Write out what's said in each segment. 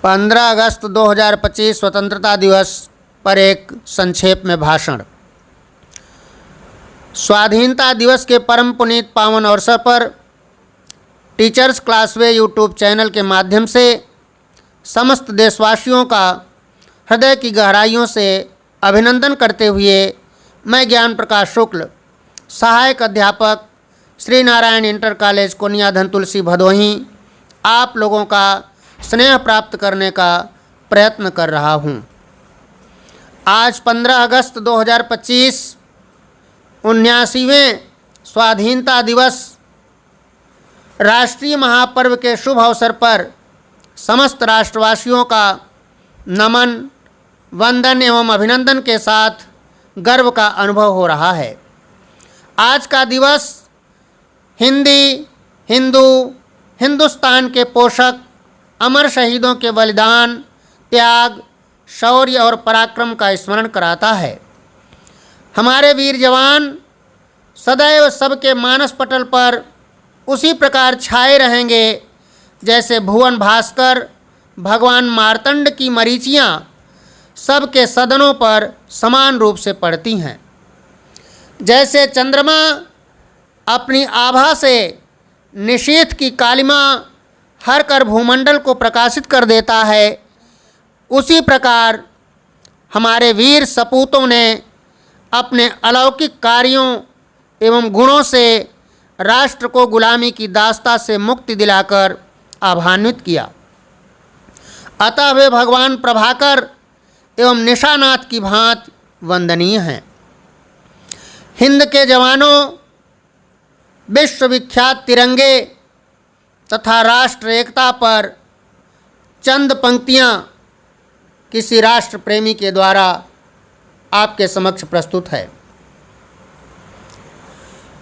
15 अगस्त 2025 स्वतंत्रता दिवस पर एक संक्षेप में भाषण। स्वाधीनता दिवस के परम पुनीत पावन अवसर पर टीचर्स क्लासवे यूट्यूब चैनल के माध्यम से समस्त देशवासियों का हृदय की गहराइयों से अभिनंदन करते हुए मैं ज्ञान प्रकाश शुक्ल, सहायक अध्यापक श्री नारायण इंटर कॉलेज कोनिया धनतुलसी भदोही, आप लोगों का स्नेह प्राप्त करने का प्रयत्न कर रहा हूं। आज 15 अगस्त 2025 79वें स्वाधीनता दिवस राष्ट्रीय महापर्व के शुभ अवसर पर समस्त राष्ट्रवासियों का नमन, वंदन एवं अभिनंदन के साथ गर्व का अनुभव हो रहा है। आज का दिवस हिंदुस्तान के पोषक अमर शहीदों के बलिदान, त्याग, शौर्य और पराक्रम का स्मरण कराता है। हमारे वीर जवान सदैव सबके मानस पटल पर उसी प्रकार छाए रहेंगे जैसे भुवन भास्कर, भगवान मार्तंड की मरीचियाँ सबके सदनों पर समान रूप से पड़ती हैं। जैसे चंद्रमा अपनी आभा से निशीथ की कालिमा हर कर भूमंडल को प्रकाशित कर देता है, उसी प्रकार हमारे वीर सपूतों ने अपने अलौकिक कार्यों एवं गुणों से राष्ट्र को गुलामी की दास्ता से मुक्ति दिलाकर आभान्वित किया। अतः वे भगवान प्रभाकर एवं निशानाथ की भांति वंदनीय हैं। हिंद के जवानों, विश्वविख्यात तिरंगे तथा राष्ट्र एकता पर चंद पंक्तियाँ किसी राष्ट्र प्रेमी के द्वारा आपके समक्ष प्रस्तुत है।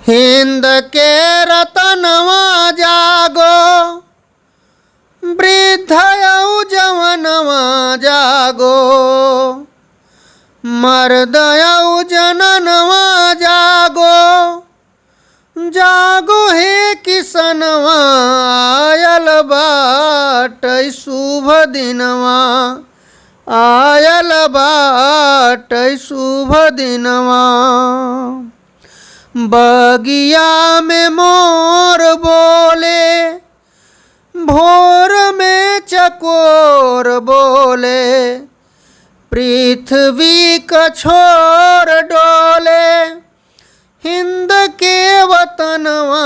हिंद के रतनवा जागो, वृद्ध यौजवनवा जागो, मर्द यौजननवा जागो, जागो हे किसनवा, आयल बाटै शुभ दिनवा, आयल बाटै शुभ दिनवा। बगिया में मोर बोले, भोर में चकोर बोले, पृथ्वी का छोर डोले, हिंद के वतनवा,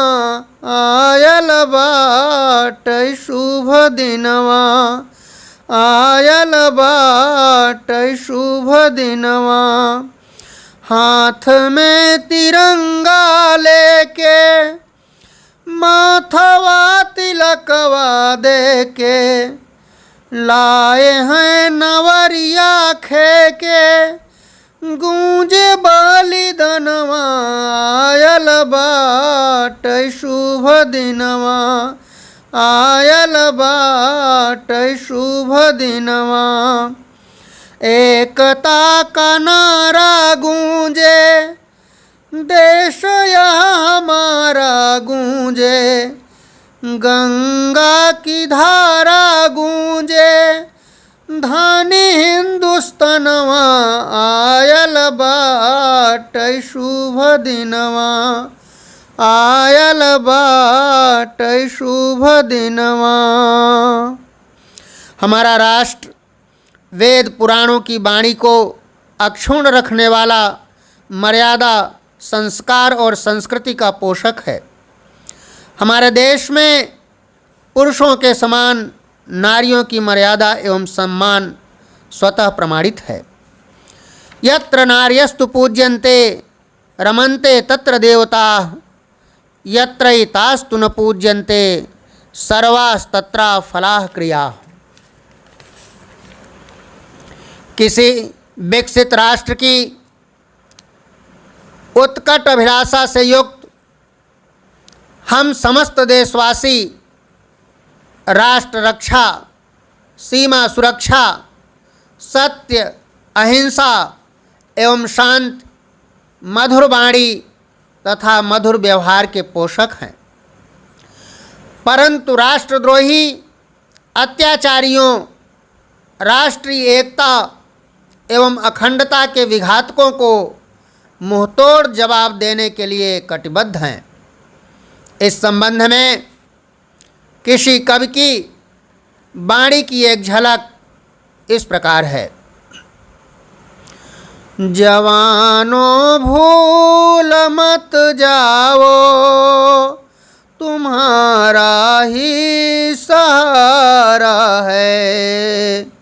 आयल बाटै शुभ दिनवा, आयल बाटै शुभ दिनवा। हाथ में तिरंगा लेके, माथवा तिलकवा देके, लाए हैं नवरिया खेके, गूंजे बलिदानवा, आयल बाटै शुभ दिनवा, आयल बाटै शुभ दिनवा। एकता का नारा गूंजे, देश यह हमारा गूंजे, गंगा की धारा गूंजे, धानी हिंदुस्तानवा, आयल बाटै शुभ दिनवा, आयल बाटै शुभ दिनवा। हमारा राष्ट्र वेद पुराणों की वाणी को अक्षुण्ण रखने वाला मर्यादा, संस्कार और संस्कृति का पोषक है। हमारे देश में पुरुषों के समान नारियों की मर्यादा एवं सम्मान स्वतः प्रमाणित है। यत्र नार्यस्तु पूज्यन्ते रमन्ते तत्र देवताः, यत्रैतास्तु न पूज्यन्ते सर्वास्तत्र फलाः क्रियाः। किसी विकसित राष्ट्र की उत्कट अभिलाषा से युक्त हम समस्त देशवासी राष्ट्र रक्षा, सीमा सुरक्षा, सत्य, अहिंसा एवं शांत, मधुर वाणी तथा मधुर व्यवहार के पोषक हैं। परंतु राष्ट्रद्रोही, अत्याचारियों राष्ट्रीय एकता एवं अखंडता के विघातकों को मुंहतोड़ जवाब देने के लिए कटिबद्ध हैं। इस संबंध में किसी कवि की वाणी की एक झलक इस प्रकार है। जवानों भूल मत जाओ, तुम्हारा ही सहारा है।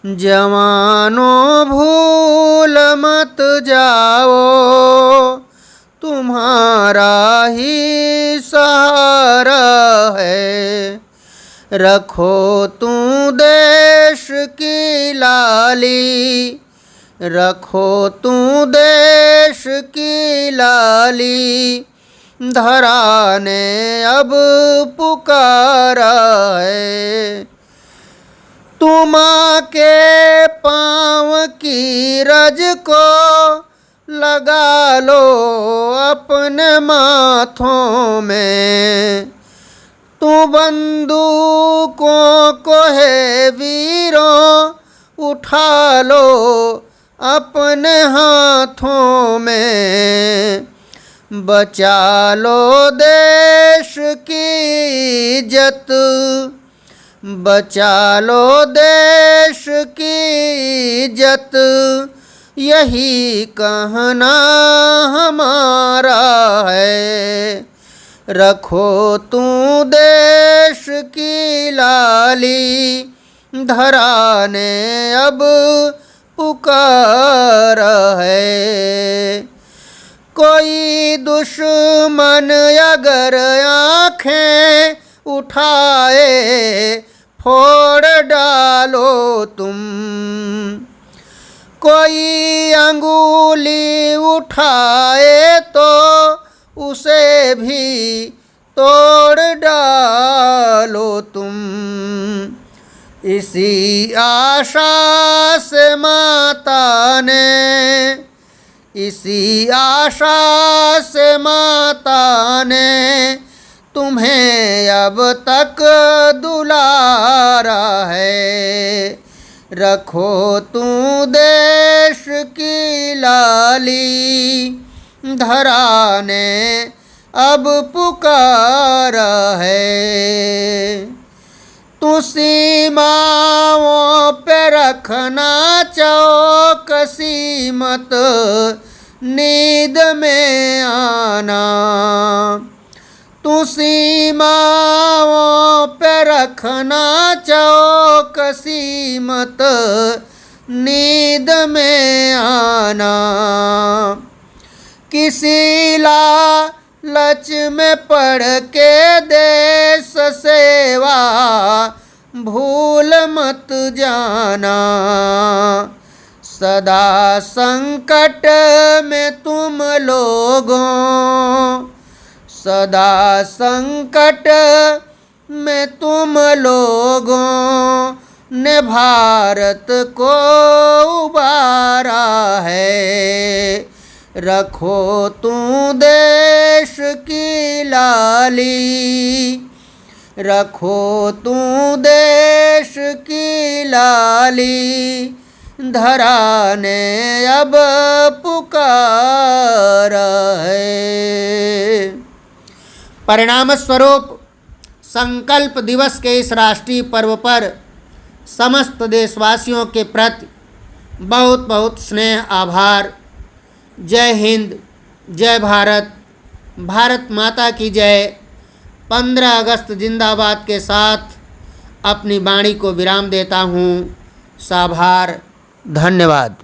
जवानों भूल मत जाओ, तुम्हारा ही सहारा है। रखो तू देश की लाली, रखो तू देश की लाली। धरा ने अब पुकारा है। तुम के पाँव की रज को लगा लो अपने माथों में। तू बंदूकों को है वीरों उठा लो अपने हाथों में। बचा लो देश की इज्जत, बचा लो देश की इज्जत। यही कहना हमारा है। रखो तू देश की लाली, धरा ने अब पुकार है। कोई दुश्मन अगर आँखें उठाए, फोड़ डालो तुम। कोई अंगुली उठाए तो उसे भी तोड़ डालो तुम। इसी आशा से माता ने, इसी आशा से माता ने तुम्हें अब तक दुलारा है। रखो तू देश की लाली, धरा ने अब पुकारा है। तू सीमाओं पे रखना चौकसी मत नींद में आना। तू सीमाओं पे रखना चौकसी मत नींद में आना। किसी लालच में पड़ के देश सेवा भूल मत जाना। सदा संकट में तुम लोगों, सदा संकट में तुम लोगों ने भारत को उबारा है। रखो तू देश की लाली, रखो तू देश की लाली। धरा ने अब पुकारा है। परिणाम स्वरूप संकल्प दिवस के इस राष्ट्रीय पर्व पर समस्त देशवासियों के प्रति बहुत बहुत स्नेह आभार। जय हिंद, जय भारत, भारत माता की जय। 15 अगस्त जिंदाबाद के साथ अपनी वाणी को विराम देता हूँ। साभार, धन्यवाद।